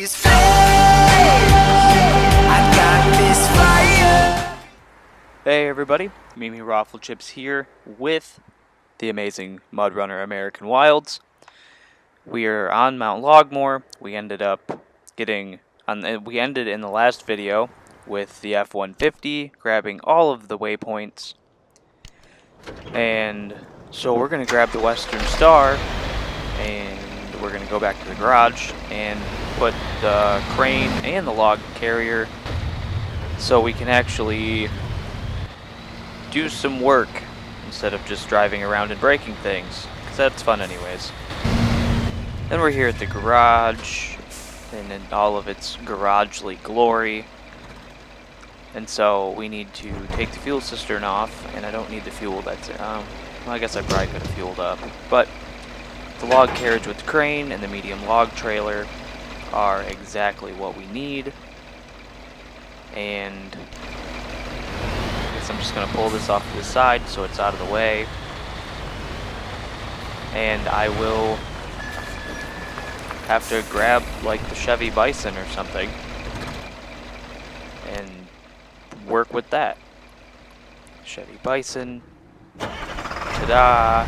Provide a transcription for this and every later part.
these flames. I got this fire. Hey everybody, MEMEroflCHIPPS here with the amazing MudRunner American Wilds. We are on Mount Logmore. We ended in the last video with the F-150 grabbing all of the waypoints. And so we're going to grab the Western Star and we're going to go back to the garage and put the crane and the log carrier so we can actually do some work instead of just driving around and breaking things, because that's fun anyways. Then we're here at the garage and in all of its garagely glory. And so we need to take the fuel cistern off, and I don't need the fuel that's well, I guess I probably could have fueled up, but the log carriage with the crane and the medium log trailer are exactly what we need. And I guess I'm just going to pull this off to the side so it's out of the way. And I will have to grab like the Chevy Bison or something and work with that. Chevy Bison. Ta-da!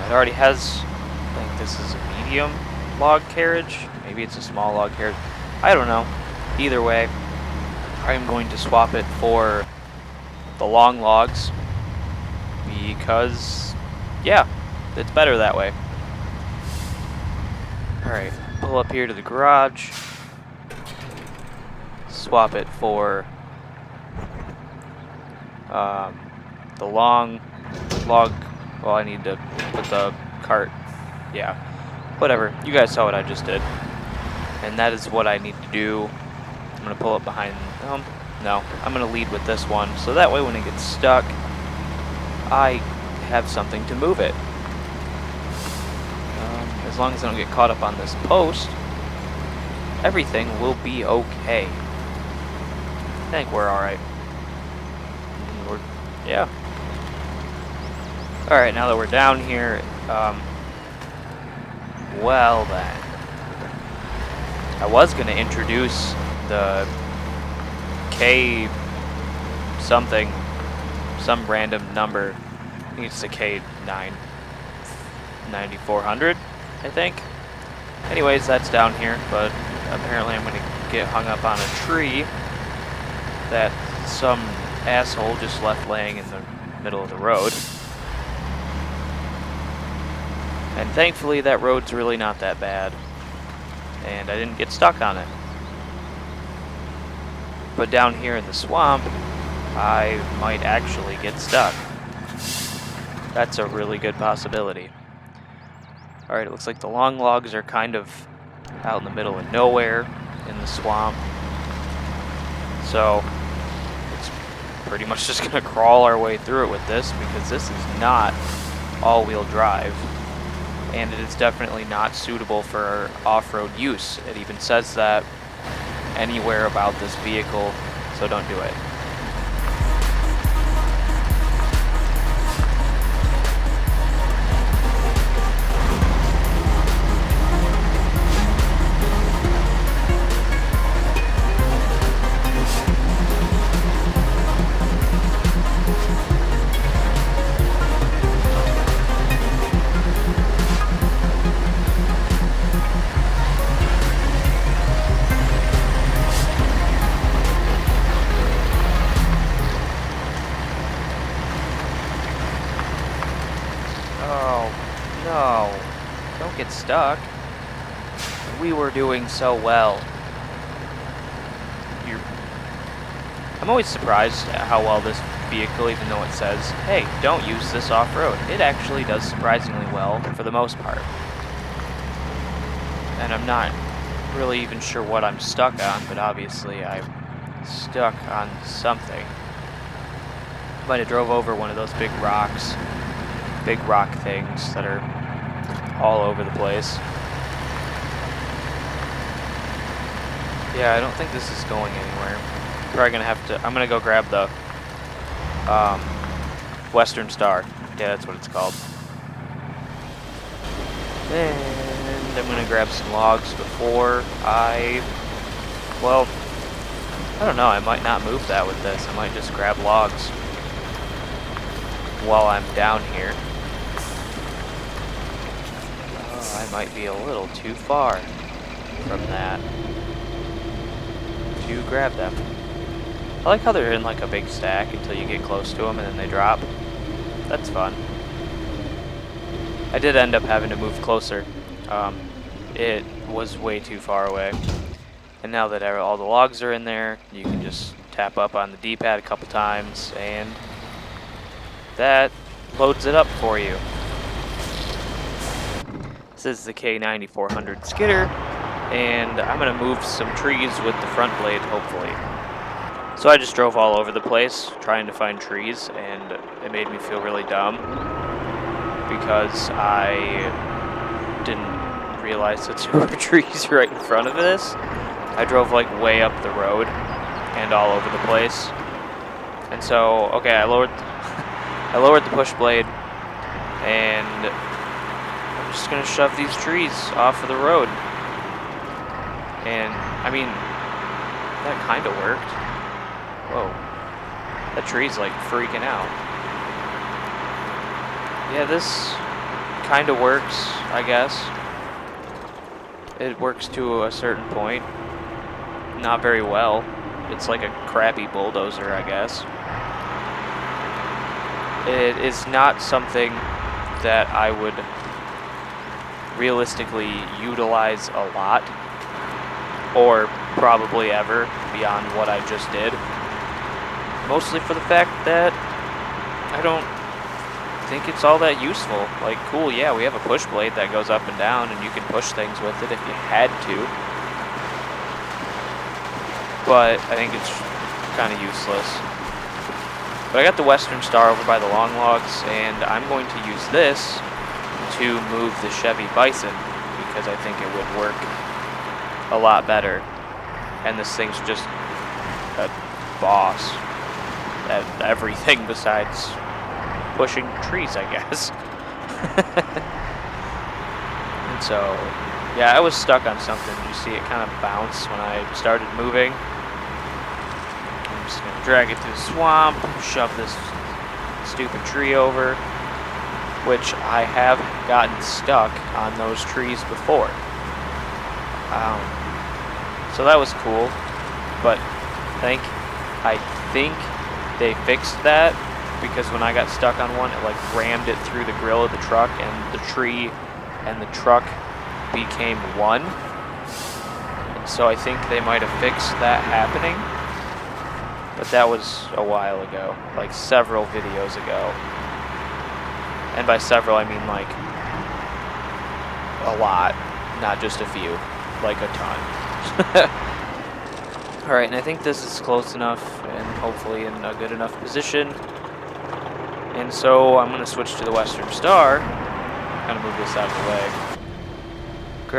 It already has, I think this is a medium log carriage. Maybe it's a small log carriage. I don't know. Either way, I'm going to swap it for the long logs because, yeah, it's better that way. Alright, pull up here to the garage. Swap it for the long log. Well, I need to put the cart. Yeah, whatever. You guys saw what I just did. And that is what I need to do. I'm going to pull it behind. No, I'm going to lead with this one. So that way when it gets stuck, I have something to move it. As long as I don't get caught up on this post, everything will be okay. I think we're alright. Yeah. Alright, now that we're down here, well then. I was going to introduce the K something, some random number. I think it's the K9 9400, I think. Anyways, that's down here, but apparently I'm going to get hung up on a tree that some asshole just left laying in the middle of the road. And thankfully that road's really not that bad, and I didn't get stuck on it. But down here in the swamp, I might actually get stuck. That's a really good possibility. Alright, it looks like the long logs are kind of out in the middle of nowhere in the swamp. So, it's pretty much just going to crawl our way through it with this, because this is not all-wheel drive. And it is definitely not suitable for off-road use. It even says that anywhere about this vehicle, so don't do it. No, don't get stuck. We were doing so well. I'm always surprised at how well this vehicle, even though it says, hey, don't use this off-road, it actually does surprisingly well for the most part. And I'm not really even sure what I'm stuck on, but obviously I'm stuck on something. Might have drove over one of those big rocks. Big rock things that are all over the place. Yeah, I don't think this is going anywhere. Probably gonna have to. I'm gonna go grab the Western Star. Yeah, that's what it's called. And I'm going to grab some logs before well, I don't know, I might not move that with this. I might just grab logs while I'm down here. Oh, I might be a little too far from that to grab them. I like how they're in like a big stack until you get close to them and then they drop. That's fun. I did end up having to move closer. It was way too far away. And now that all the logs are in there, you can just tap up on the D-pad a couple times and that loads it up for you. This is the K9400 skidder, and I'm going to move some trees with the front blade, hopefully. So I just drove all over the place trying to find trees, and it made me feel really dumb because I didn't realize that there were trees right in front of this. I drove like way up the road and all over the place. And so, okay, I lowered the push blade, and I'm just gonna shove these trees off of the road. And I mean, that kind of worked. Whoa, that tree's like freaking out. Yeah, this kind of works, I guess. It works to a certain point. Not very well. It's like a crappy bulldozer, I guess. It is not something that I would realistically utilize a lot, or probably ever beyond what I just did. Mostly for the fact that I don't think it's all that useful. Like, cool, yeah, we have a push blade that goes up and down and you can push things with it if you had to. But I think it's kind of useless. But I got the Western Star over by the long logs, and I'm going to use this to move the Chevy Bison because I think it would work a lot better. And this thing's just a boss at everything besides pushing trees, I guess. And so, yeah, I was stuck on something. You see it kind of bounce when I started moving. I'm just gonna drag it through the swamp, shove this stupid tree over, which I have gotten stuck on those trees before. So that was cool, but I think they fixed that, because when I got stuck on one, it like rammed it through the grill of the truck, and the tree and the truck became one. So I think they might have fixed that happening, but that was a while ago, like several videos ago. And by several, I mean like a lot, not just a few, like a ton. Alright, and I think this is close enough and hopefully in a good enough position. And so I'm going to switch to the Western Star, kind of move this out of the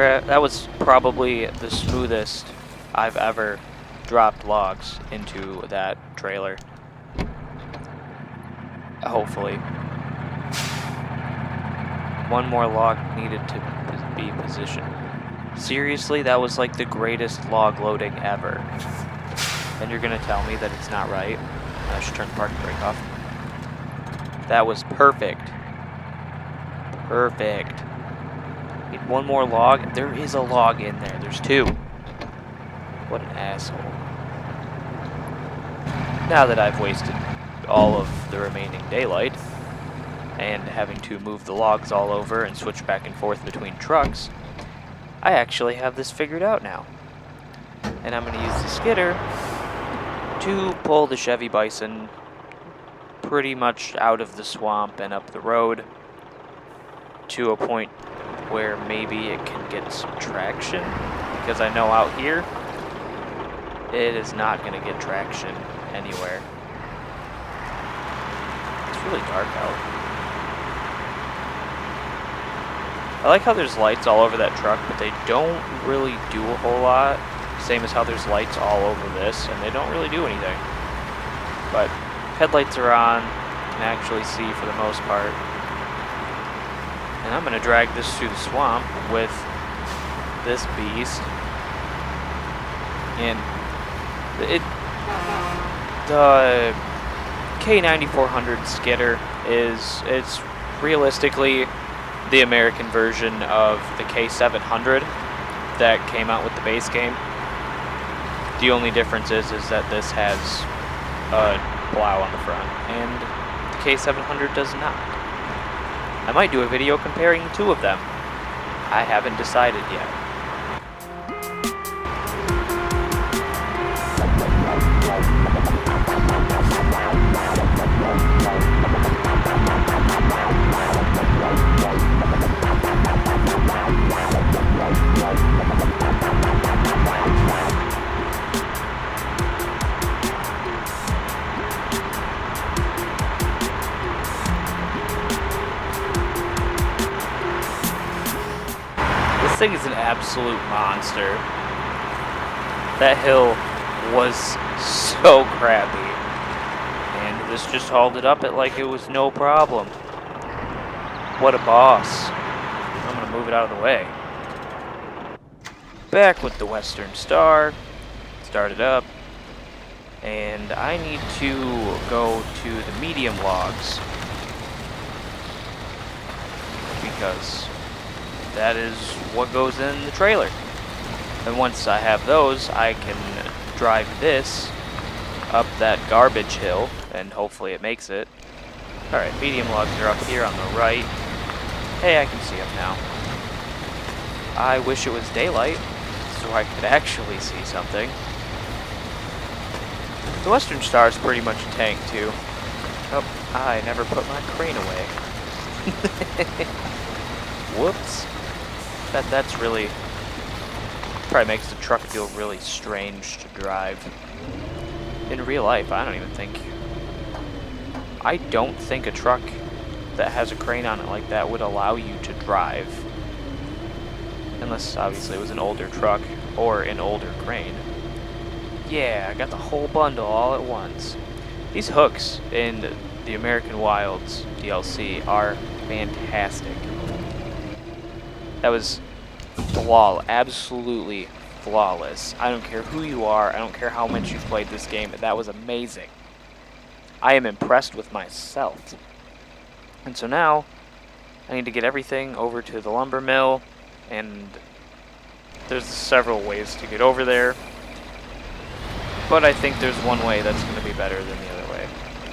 way. That was probably the smoothest I've ever dropped logs into that trailer. Hopefully. One more log needed to be positioned. Seriously, that was like the greatest log loading ever. And you're gonna tell me that it's not right? I should turn the parking brake off. That was perfect. Perfect. Need one more log. There is a log in there. There's two. What an asshole. Now that I've wasted all of the remaining daylight and having to move the logs all over and switch back and forth between trucks, I actually have this figured out now. And I'm going to use the skidder to pull the Chevy Bison pretty much out of the swamp and up the road to a point where maybe it can get some traction, because I know out here it is not going to get traction anywhere. It's really dark out. I like how there's lights all over that truck, but they don't really do a whole lot. Same as how there's lights all over this, and they don't really do anything. But headlights are on, can actually see for the most part. And I'm going to drag this through the swamp with this beast. And the K9400 skidder it's realistically the American version of the K700 that came out with the base game. The only difference is that this has a plow on the front, and the K700 does not. I might do a video comparing the two of them. I haven't decided yet. This thing is an absolute monster. That hill was so crappy, and this just hauled it up it like it was no problem. What a boss. I'm gonna move it out of the way. Back with the Western Star. Start it up. And I need to go to the medium logs, because that is what goes in the trailer. And once I have those, I can drive this up that garbage hill, and hopefully it makes it. Alright, medium logs are up here on the right. Hey, I can see them now. I wish it was daylight, so I could actually see something. The Western Star is pretty much a tank, too. Oh, I never put my crane away. Whoops. That's really... probably makes the truck feel really strange to drive. In real life, I don't think a truck that has a crane on it like that would allow you to drive. Unless, obviously, it was an older truck or an older crane. Yeah, I got the whole bundle all at once. These hooks in the American Wilds DLC are fantastic. That was absolutely flawless. I don't care who you are, I don't care how much you've played this game, that was amazing. I am impressed with myself. And so now, I need to get everything over to the lumber mill, and there's several ways to get over there. But I think there's one way that's going to be better than the other way.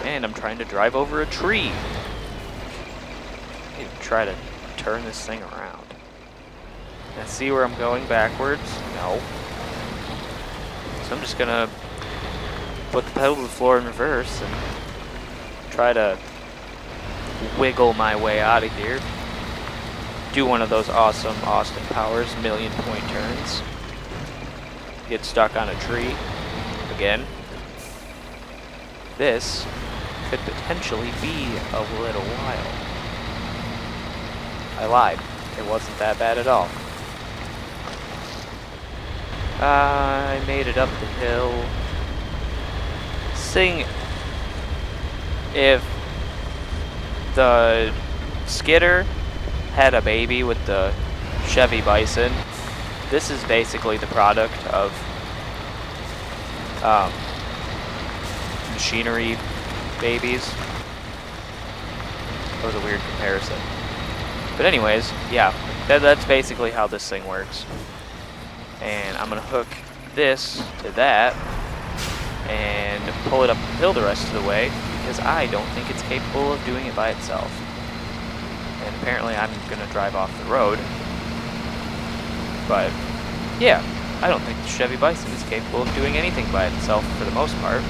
And I'm trying to drive over a tree. I need to try to turn this thing around. Now see where I'm going backwards? No. So I'm just going to put the pedal to the floor in reverse and try to wiggle my way out of here. Do one of those awesome Austin Powers million-point turns. Get stuck on a tree. Again. This could potentially be a little while. I lied. It wasn't that bad at all. I made it up the hill. Seeing if the skidder had a baby with the Chevy Bison, this is basically the product of machinery babies. That was a weird comparison. But anyways, yeah, that's basically how this thing works. And I'm going to hook this to that and pull it up the hill the rest of the way, because I don't think it's capable of doing it by itself. And apparently I'm going to drive off the road. But yeah, I don't think the Chevy Bison is capable of doing anything by itself for the most part.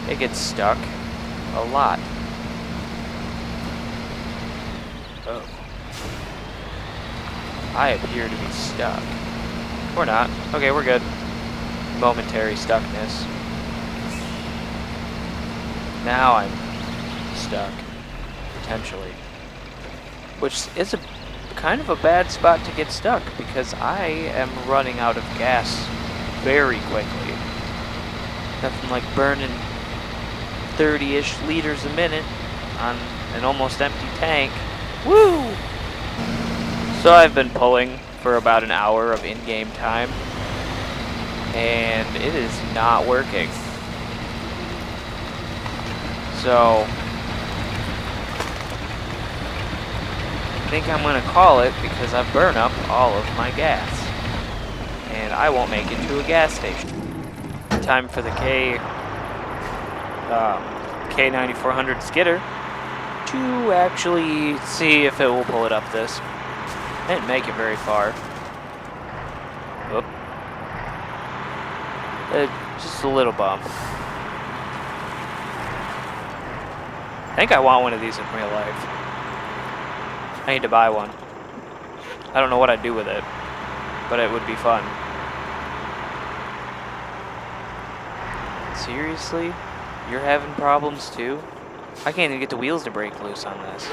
It gets stuck a lot. Oh. I appear to be stuck. Or not. Okay, we're good. Momentary stuckness. Now I'm stuck. Potentially. Which is a kind of a bad spot to get stuck, because I am running out of gas very quickly. Nothing like burning 30-ish liters a minute on an almost empty tank. Woo! So I've been pulling for about an hour of in-game time, and it is not working. So I think I'm gonna call it because I've burned up all of my gas, and I won't make it to a gas station. Time for the K9400 skidder to actually see if it will pull it up this. Didn't make it very far. Whoop. Just a little bump. I think I want one of these in real life. I need to buy one. I don't know what I'd do with it, but it would be fun. Seriously? You're having problems too? I can't even get the wheels to break loose on this.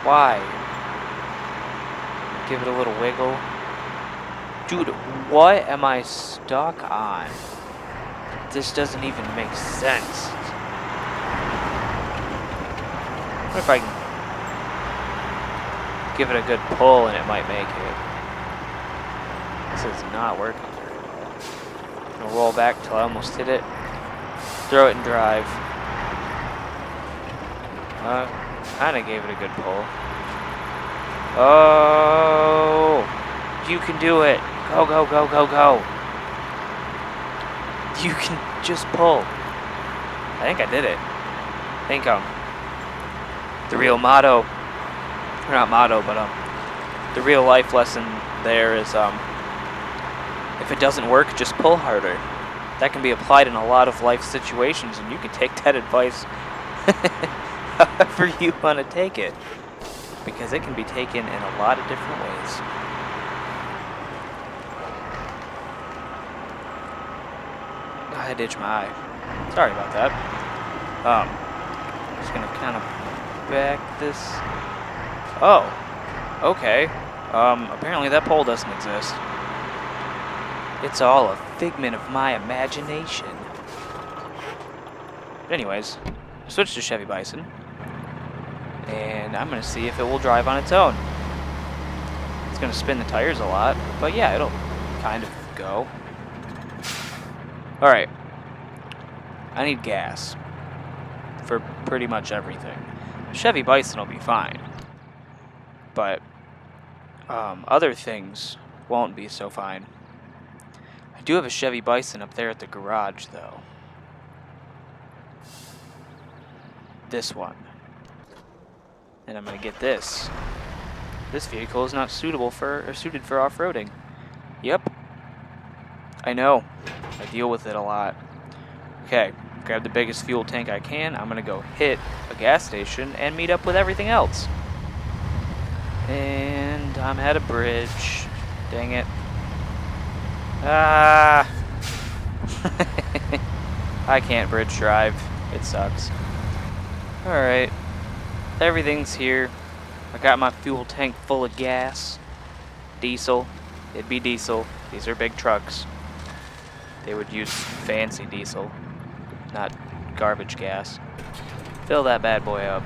Why? Give it a little wiggle. Dude, what am I stuck on? This doesn't even make sense. What if I can give it a good pull and it might make it? This is not working. I'm gonna roll back till I almost hit it. Throw it and drive. Kinda gave it a good pull. Oh, you can do it. Go, go, go, go, go. You can just pull. I think I did it. I think the real motto, or not motto, but the real life lesson there is if it doesn't work, just pull harder. That can be applied in a lot of life situations, and you can take that advice however you want to take it, because it can be taken in a lot of different ways. I ditched my eye. Sorry about that. Just gonna kind of back this. Oh, okay. Apparently that pole doesn't exist. It's all a figment of my imagination. But anyways, switch to Chevy Bison, and I'm gonna see if it will drive on its own. It's gonna spin the tires a lot, but yeah, it'll kind of go. Alright, I need gas for pretty much everything. Chevy Bison will be fine, but other things won't be so fine. I do have a Chevy Bison up there at the garage, though. This one. And I'm going to get this. This vehicle is not suited for off-roading. Yep. I know. I deal with it a lot. Okay, grab the biggest fuel tank I can. I'm going to go hit a gas station and meet up with everything else. And I'm at a bridge. Dang it. Ah! I can't bridge drive. It sucks. Alright. Everything's here. I got my fuel tank full of gas. Diesel. It'd be diesel. These are big trucks. They would use fancy diesel, not garbage gas. Fill that bad boy up.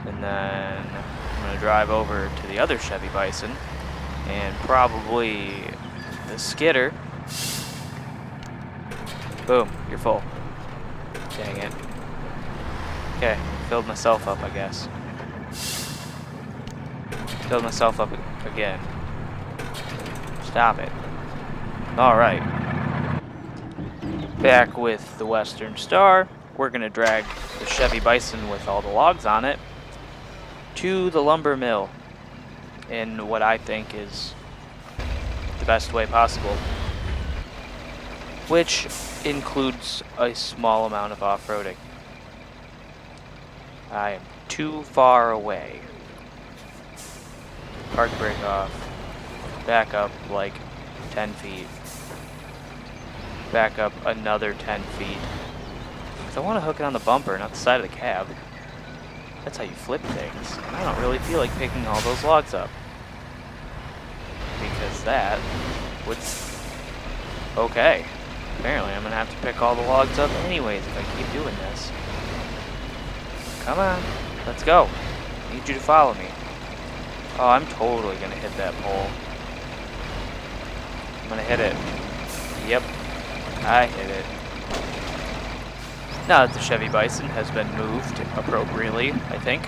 And then I'm going to drive over to the other Chevy Bison and probably the skidder. Boom, you're full. Dang it. Okay, filled myself up, I guess. Filled myself up again. Stop it. Alright. Back with the Western Star. We're going to drag the Chevy Bison with all the logs on it to the lumber mill in what I think is the best way possible, which includes a small amount of off-roading. I am too far away. Park brake off. Back up like 10 feet. Back up another 10 feet. Because I want to hook it on the bumper, not the side of the cab. That's how you flip things. I don't really feel like picking all those logs up, because that would... Okay. Apparently I'm going to have to pick all the logs up anyways if I keep doing this. Come on. Let's go. need you to follow me. Oh, I'm totally gonna hit that pole. I'm gonna hit it. Yep, I hit it. Now that the Chevy Bison has been moved appropriately, I think.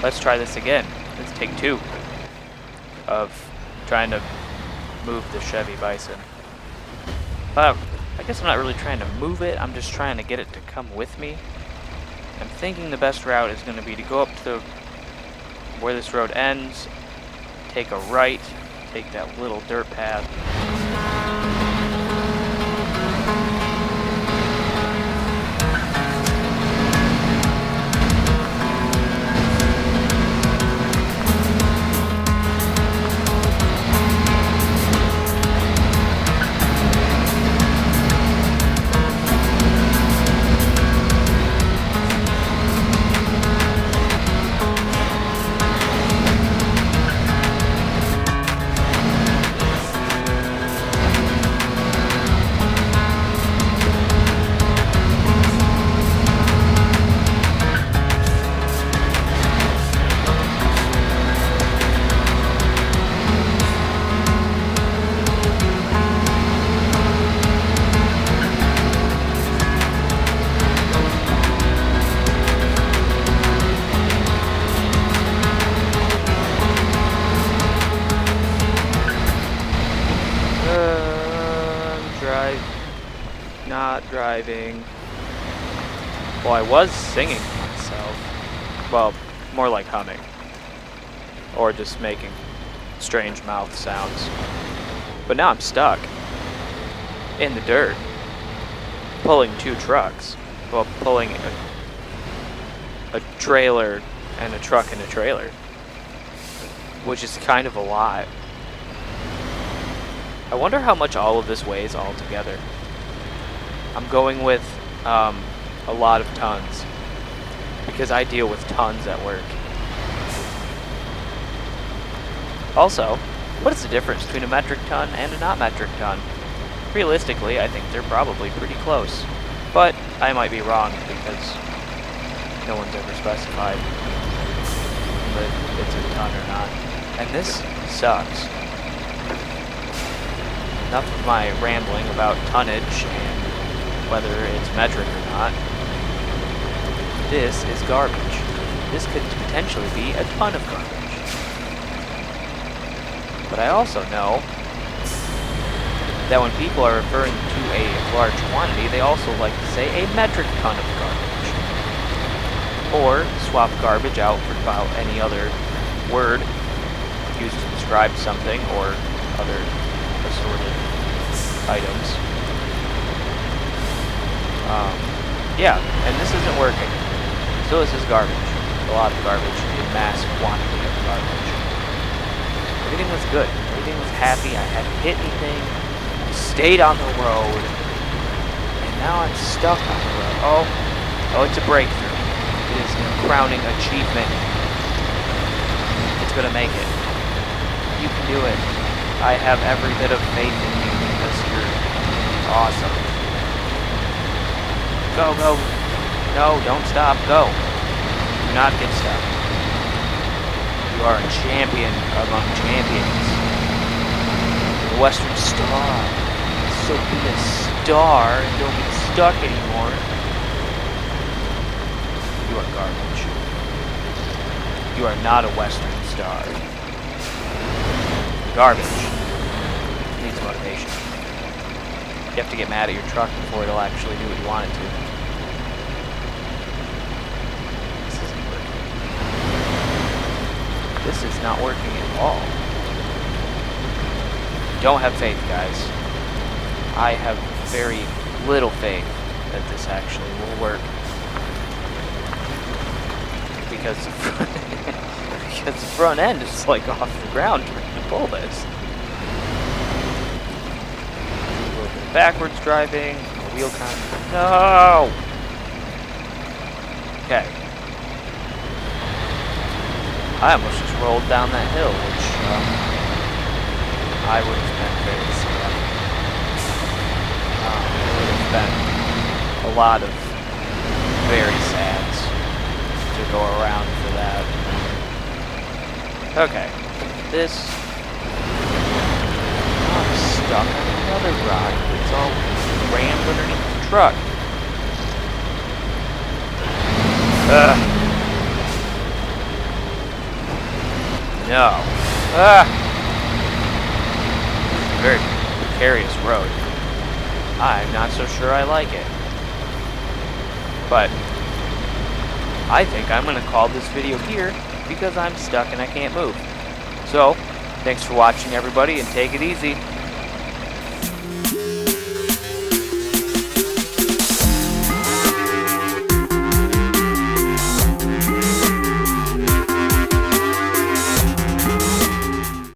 Let's try this again. Let's take 2 of trying to move the Chevy Bison. I guess I'm not really trying to move it, I'm just trying to get it to come with me. I'm thinking the best route is going to be to go up to where this road ends, take a right, take that little dirt path. Not driving. Well, I was singing to myself. Well, more like humming. Or just making strange mouth sounds. But now I'm stuck in the dirt, pulling 2 trucks. Well, pulling a trailer and a truck and a trailer, which is kind of a lot. I wonder how much all of this weighs all together. I'm going with a lot of tons because I deal with tons at work. Also, what is the difference between a metric ton and a not metric ton? Realistically, I think they're probably pretty close, but I might be wrong because no one's ever specified that it's a ton or not. And this sucks. Enough of my rambling about tonnage and whether it's metric or not. This is garbage. This could potentially be a ton of garbage. But I also know that when people are referring to a large quantity, they also like to say a metric ton of garbage. Or swap garbage out for about any other word used to describe something or other assorted items. Yeah, and this isn't working. So this is garbage. A lot of garbage, a mass quantity of garbage. Everything was good. Everything was happy. I hadn't hit anything. I stayed on the road. And now I'm stuck on the road. Oh, it's a breakthrough. It is a crowning achievement. It's gonna make it. You can do it. I have every bit of faith in you because you're awesome. Go, go. No, don't stop. Go. Do not get stuck. You are a champion among champions. The Western Star. So be a star and don't get stuck anymore. You are garbage. You are not a Western Star. Garbage. Needs motivation. You have to get mad at your truck before it'll actually do what you want it to. This is not working at all. Don't have faith, guys. I have very little faith that this actually will work. Because the front end is like off the ground trying to pull this. A little bit of backwards driving, wheel contact. No! Okay. I almost just rolled down that hill, which I would have been very sad. It would have been a lot of very sads to go around for that. Okay. This... I'm stuck on another rock that's all rammed underneath the truck. No. Very precarious road. I'm not so sure I like it. But I think I'm going to call this video here because I'm stuck and I can't move. So, thanks for watching everybody and take it easy.